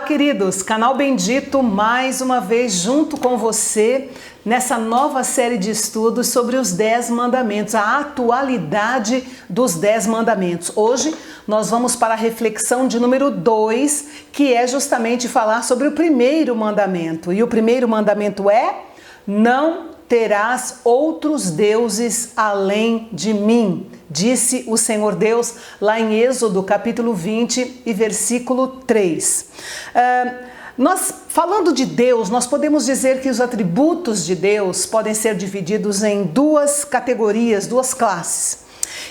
queridos, Canal Bendito, mais uma vez junto com você nessa nova série de estudos sobre os 10 mandamentos, a atualidade dos 10 mandamentos. Hoje nós vamos para a reflexão de número 2, que é justamente falar sobre o primeiro mandamento. E o primeiro mandamento é: não terás outros deuses além de mim, disse o Senhor Deus lá em Êxodo capítulo 20 e versículo 3. Nós, falando de Deus, nós podemos dizer que os atributos de Deus podem ser divididos em duas categorias, duas classes.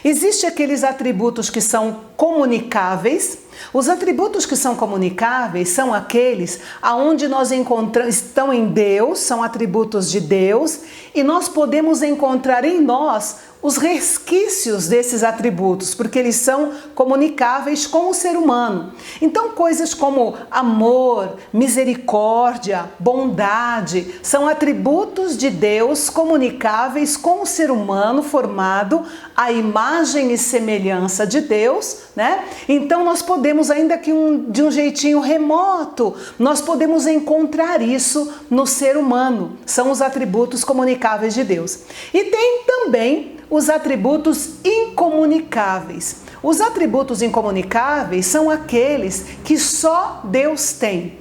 Existem aqueles atributos que são comunicáveis. Os atributos que são comunicáveis são aqueles aonde nós encontramos, estão em Deus, são atributos de Deus, e nós podemos encontrar em nós os resquícios desses atributos, porque eles são comunicáveis com o ser humano. Então, coisas como amor, misericórdia, bondade, são atributos de Deus comunicáveis com o ser humano formado à imagem e semelhança de Deus, né? Então, nós podemos, ainda que de um jeitinho remoto, nós podemos encontrar isso no ser humano. São os atributos comunicáveis de Deus. E tem também os atributos incomunicáveis. Os atributos incomunicáveis são aqueles que só Deus tem.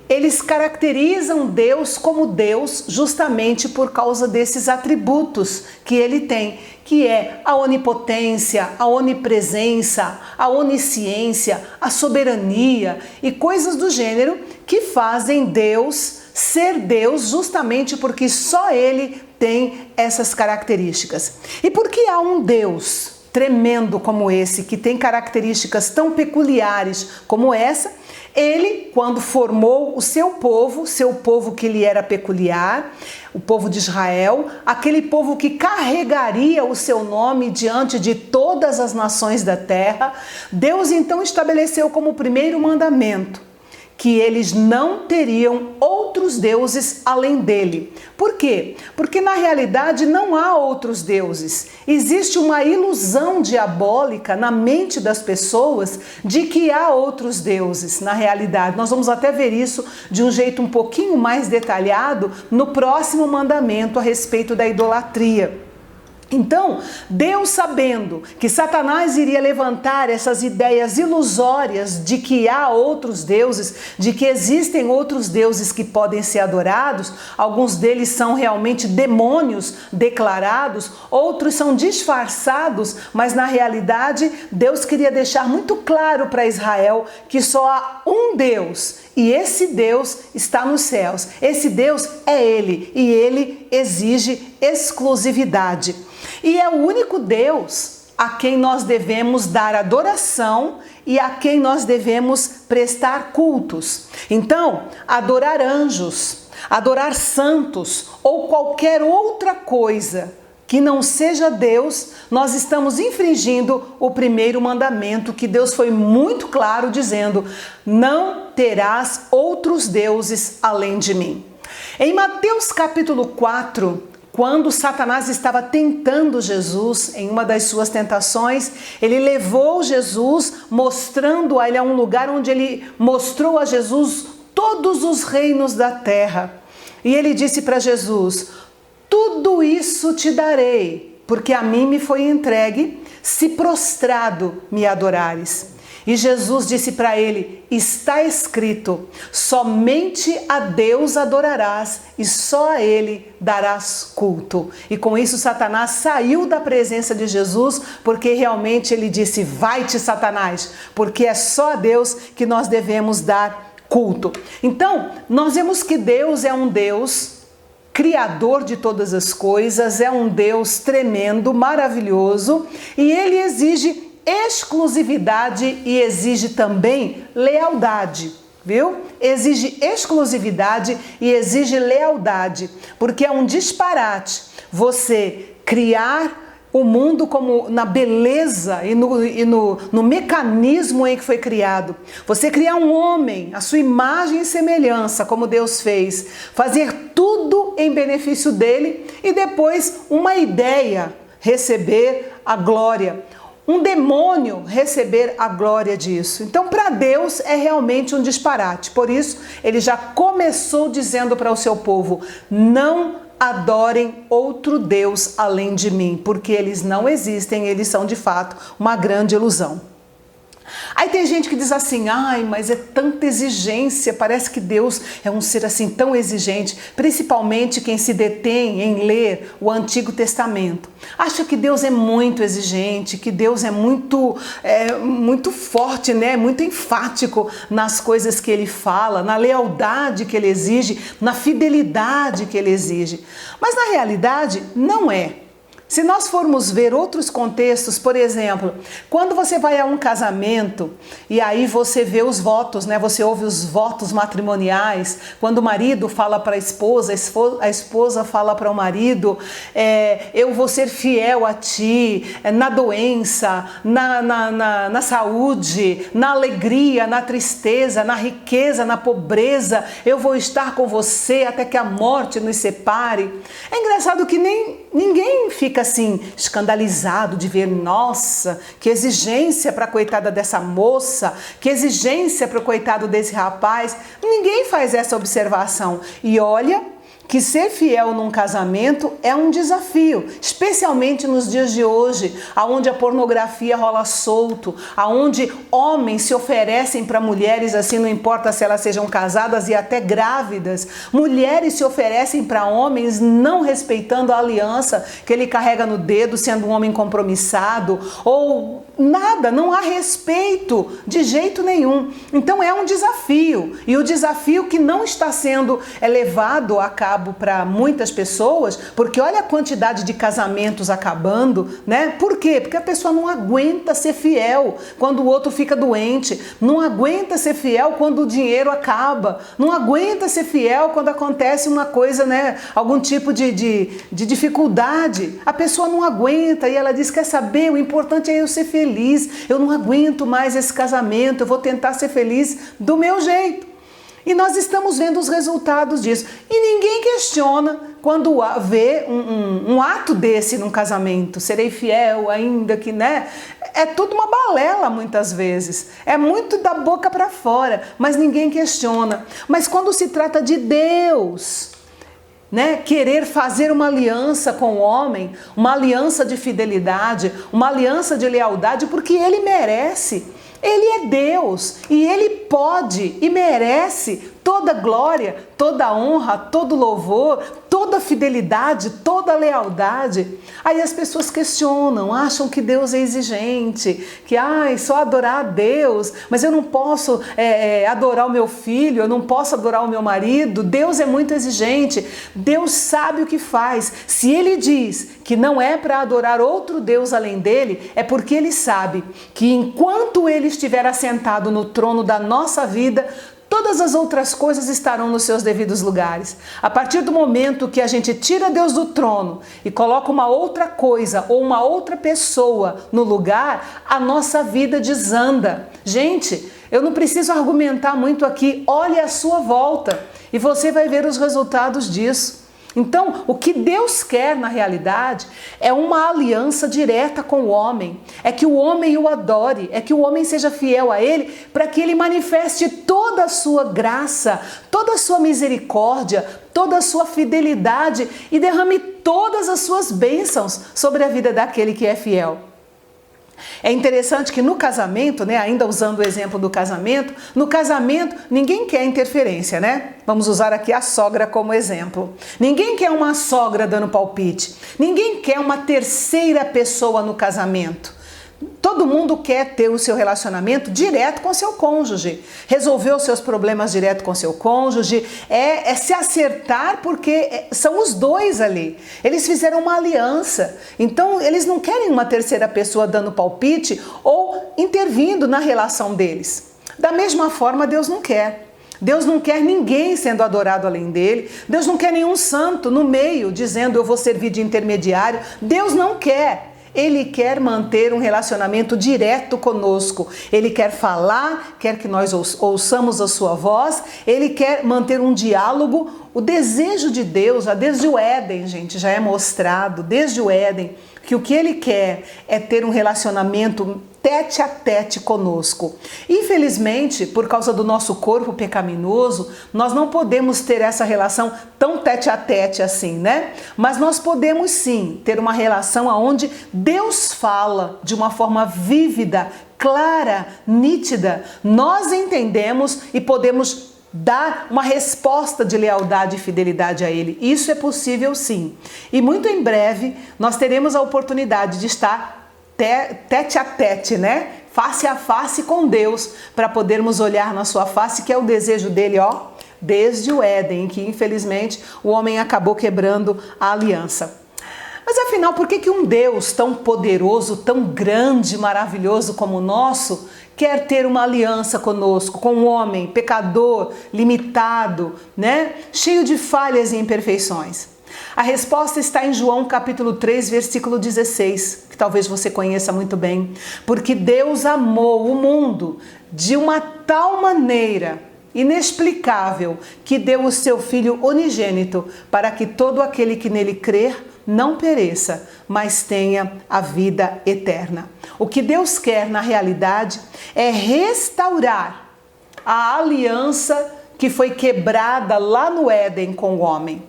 Eles caracterizam Deus como Deus justamente por causa desses atributos que ele tem, que é a onipotência, a onipresença, a onisciência, a soberania e coisas do gênero que fazem Deus ser Deus justamente porque só ele tem essas características. E porque há um Deus tremendo como esse, que tem características tão peculiares como essa, ele, quando formou o seu povo que lhe era peculiar, o povo de Israel, aquele povo que carregaria o seu nome diante de todas as nações da terra, Deus então estabeleceu como primeiro mandamento que eles não teriam outros deuses além dele. Por quê? Porque na realidade não há outros deuses. Existe uma ilusão diabólica na mente das pessoas de que há outros deuses. Na realidade, nós vamos até ver isso de um jeito um pouquinho mais detalhado no próximo mandamento a respeito da idolatria. Então, Deus, sabendo que Satanás iria levantar essas ideias ilusórias de que há outros deuses, de que existem outros deuses que podem ser adorados, alguns deles são realmente demônios declarados, outros são disfarçados, mas na realidade Deus queria deixar muito claro para Israel que só há um Deus, e esse Deus está nos céus. Esse Deus é Ele, e Ele exige exclusividade. E é o único Deus a quem nós devemos dar adoração e a quem nós devemos prestar cultos. Então, adorar anjos, adorar santos ou qualquer outra coisa que não seja Deus, nós estamos infringindo o primeiro mandamento, que Deus foi muito claro dizendo: não terás outros deuses além de mim. Em Mateus capítulo 4, quando Satanás estava tentando Jesus em uma das suas tentações, ele levou Jesus, mostrando a ele a um lugar onde ele mostrou a Jesus todos os reinos da terra. E ele disse para Jesus: tudo isso te darei, porque a mim me foi entregue, se prostrado me adorares. E Jesus disse para ele: está escrito, somente a Deus adorarás e só a Ele darás culto. E com isso Satanás saiu da presença de Jesus, porque realmente ele disse: vai-te, Satanás, porque é só a Deus que nós devemos dar culto. Então, nós vemos que Deus é um Deus criador de todas as coisas, é um Deus tremendo, maravilhoso, e ele exige exclusividade e exige também lealdade, viu? Exige exclusividade e exige lealdade, porque é um disparate você criar o mundo como na beleza e no mecanismo em que foi criado. Você criar um homem, a sua imagem e semelhança, como Deus fez, fazer tudo em benefício dele e depois uma ideia, receber a glória. um demônio receber a glória disso. Então, para Deus é realmente um disparate. Por isso, ele já começou dizendo para o seu povo: não adorem outro Deus além de mim, porque eles não existem, eles são de fato uma grande ilusão. Aí tem gente que diz assim: ai, mas é tanta exigência, parece que Deus é um ser assim tão exigente, principalmente quem se detém em ler o Antigo Testamento. Acha que Deus é muito exigente, que Deus é muito forte, né? Muito enfático nas coisas que ele fala, na lealdade que ele exige, na fidelidade que ele exige. Mas na realidade não é. Se nós formos ver outros contextos, por exemplo, quando você vai a um casamento e aí você vê os votos, né? Você ouve os votos matrimoniais, quando o marido fala para a esposa fala para o marido: eu vou ser fiel a ti, na doença, na saúde, na alegria, na tristeza, na riqueza, na pobreza, eu vou estar com você até que a morte nos separe. É engraçado que ninguém fica assim escandalizado de ver: nossa, que exigência para a coitada dessa moça, que exigência para o coitado desse rapaz. Ninguém faz essa observação. E olha que ser fiel num casamento é um desafio, especialmente nos dias de hoje, onde a pornografia rola solto, onde homens se oferecem para mulheres, assim, não importa se elas sejam casadas e até grávidas. Mulheres se oferecem para homens não respeitando a aliança que ele carrega no dedo, sendo um homem compromissado, ou nada, não há respeito de jeito nenhum. Então é um desafio, e o desafio que não está sendo levado a cabo para muitas pessoas, porque olha a quantidade de casamentos acabando, né? Por quê? Porque a pessoa não aguenta ser fiel quando o outro fica doente, não aguenta ser fiel quando o dinheiro acaba, não aguenta ser fiel quando acontece uma coisa, né? Algum tipo de dificuldade. A pessoa não aguenta e ela diz: quer saber, o importante é eu ser feliz, eu não aguento mais esse casamento, eu vou tentar ser feliz do meu jeito. E nós estamos vendo os resultados disso. E ninguém questiona quando vê um ato desse num casamento. Serei fiel ainda que, né? É tudo uma balela muitas vezes. É muito da boca para fora, mas ninguém questiona. Mas quando se trata de Deus, né, querer fazer uma aliança com o homem, uma aliança de fidelidade, uma aliança de lealdade, porque ele merece. Ele é Deus e ele pode e merece toda glória, toda honra, todo louvor, toda fidelidade, toda lealdade. Aí as pessoas questionam, acham que Deus é exigente, que só adorar a Deus, mas eu não posso adorar o meu filho, eu não posso adorar o meu marido. Deus é muito exigente. Deus sabe o que faz. Se ele diz que não é para adorar outro Deus além dele, é porque ele sabe que enquanto ele estiver assentado no trono da nossa vida, todas as outras coisas estarão nos seus devidos lugares. A partir do momento que a gente tira Deus do trono e coloca uma outra coisa ou uma outra pessoa no lugar, a nossa vida desanda. Gente, eu não preciso argumentar muito aqui. Olhe à sua volta e você vai ver os resultados disso. Então, o que Deus quer na realidade é uma aliança direta com o homem, é que o homem o adore, é que o homem seja fiel a ele, para que ele manifeste toda a sua graça, toda a sua misericórdia, toda a sua fidelidade e derrame todas as suas bênçãos sobre a vida daquele que é fiel. É interessante que no casamento, né, ainda usando o exemplo do casamento, no casamento ninguém quer interferência, né? Vamos usar aqui a sogra como exemplo. Ninguém quer uma sogra dando palpite. Ninguém quer uma terceira pessoa no casamento. Todo mundo quer ter o seu relacionamento direto com seu cônjuge, resolver os seus problemas direto com seu cônjuge, é se acertar, porque são os dois ali. Eles fizeram uma aliança, então eles não querem uma terceira pessoa dando palpite ou intervindo na relação deles. Da mesma forma, Deus não quer. Deus não quer ninguém sendo adorado além dele. Deus não quer nenhum santo no meio dizendo: eu vou servir de intermediário. Deus não quer. Ele quer manter um relacionamento direto conosco. Ele quer falar, quer que nós ouçamos a sua voz. Ele quer manter um diálogo. O desejo de Deus, já desde o Éden, gente, já é mostrado, desde o Éden, que o que Ele quer é ter um relacionamento tete a tete conosco. Infelizmente, por causa do nosso corpo pecaminoso, nós não podemos ter essa relação tão tete a tete assim, né? Mas nós podemos sim ter uma relação onde Deus fala de uma forma vívida, clara, nítida. Nós entendemos e podemos dar uma resposta de lealdade e fidelidade a Ele. Isso é possível sim. E muito em breve nós teremos a oportunidade de estar tete a tete, né? Face a face com Deus, para podermos olhar na sua face, que é o desejo dele, ó, desde o Éden, que infelizmente o homem acabou quebrando a aliança. Mas afinal, por que um Deus tão poderoso, tão grande, maravilhoso como o nosso, quer ter uma aliança conosco, com um homem pecador, limitado, né? Cheio de falhas e imperfeições? A resposta está em João capítulo 3, versículo 16, que talvez você conheça muito bem. Porque Deus amou o mundo de uma tal maneira inexplicável que deu o seu Filho unigênito para que todo aquele que nele crer não pereça, mas tenha a vida eterna. O que Deus quer, na realidade, é restaurar a aliança que foi quebrada lá no Éden com o homem.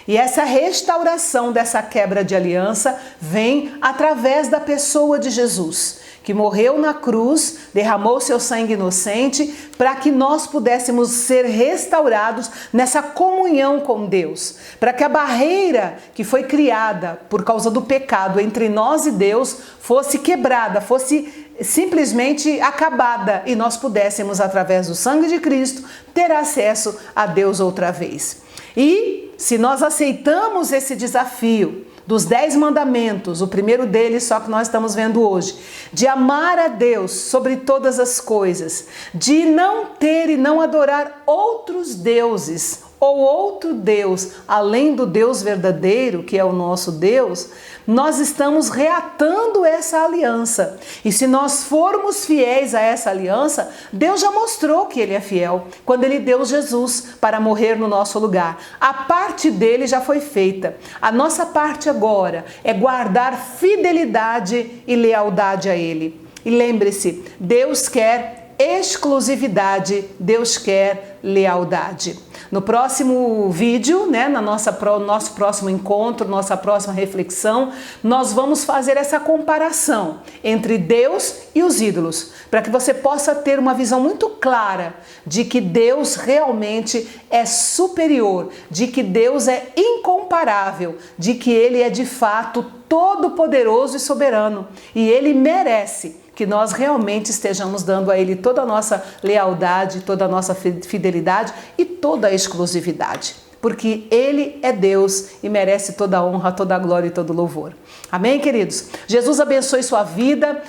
E essa restauração dessa quebra de aliança vem através da pessoa de Jesus, que morreu na cruz, derramou seu sangue inocente para que nós pudéssemos ser restaurados nessa comunhão com Deus, para que a barreira que foi criada por causa do pecado entre nós e Deus fosse quebrada, fosse simplesmente acabada e nós pudéssemos, através do sangue de Cristo, ter acesso a Deus outra vez. E se nós aceitamos esse desafio dos 10 mandamentos, o primeiro deles só que nós estamos vendo hoje, de amar a Deus sobre todas as coisas, de não ter e não adorar outros deuses ou outro Deus, além do Deus verdadeiro, que é o nosso Deus, nós estamos reatando essa aliança. E se nós formos fiéis a essa aliança, Deus já mostrou que Ele é fiel, quando Ele deu Jesus para morrer no nosso lugar. A parte dele já foi feita. A nossa parte agora é guardar fidelidade e lealdade a Ele. E lembre-se, Deus quer exclusividade, Deus quer lealdade. No próximo vídeo, né, nosso próximo encontro, nossa próxima reflexão, nós vamos fazer essa comparação entre Deus e os ídolos, para que você possa ter uma visão muito clara de que Deus realmente é superior, de que Deus é incomparável, de que Ele é de fato todo-poderoso e soberano, e Ele merece que nós realmente estejamos dando a Ele toda a nossa lealdade, toda a nossa fidelidade e toda a exclusividade. Porque Ele é Deus e merece toda a honra, toda a glória e todo o louvor. Amém, queridos? Jesus abençoe sua vida,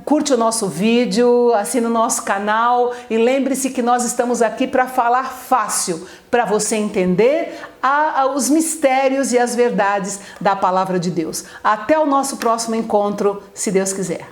curte o nosso vídeo, assina o nosso canal e lembre-se que nós estamos aqui para falar fácil, para você entender os mistérios e as verdades da palavra de Deus. Até o nosso próximo encontro, se Deus quiser.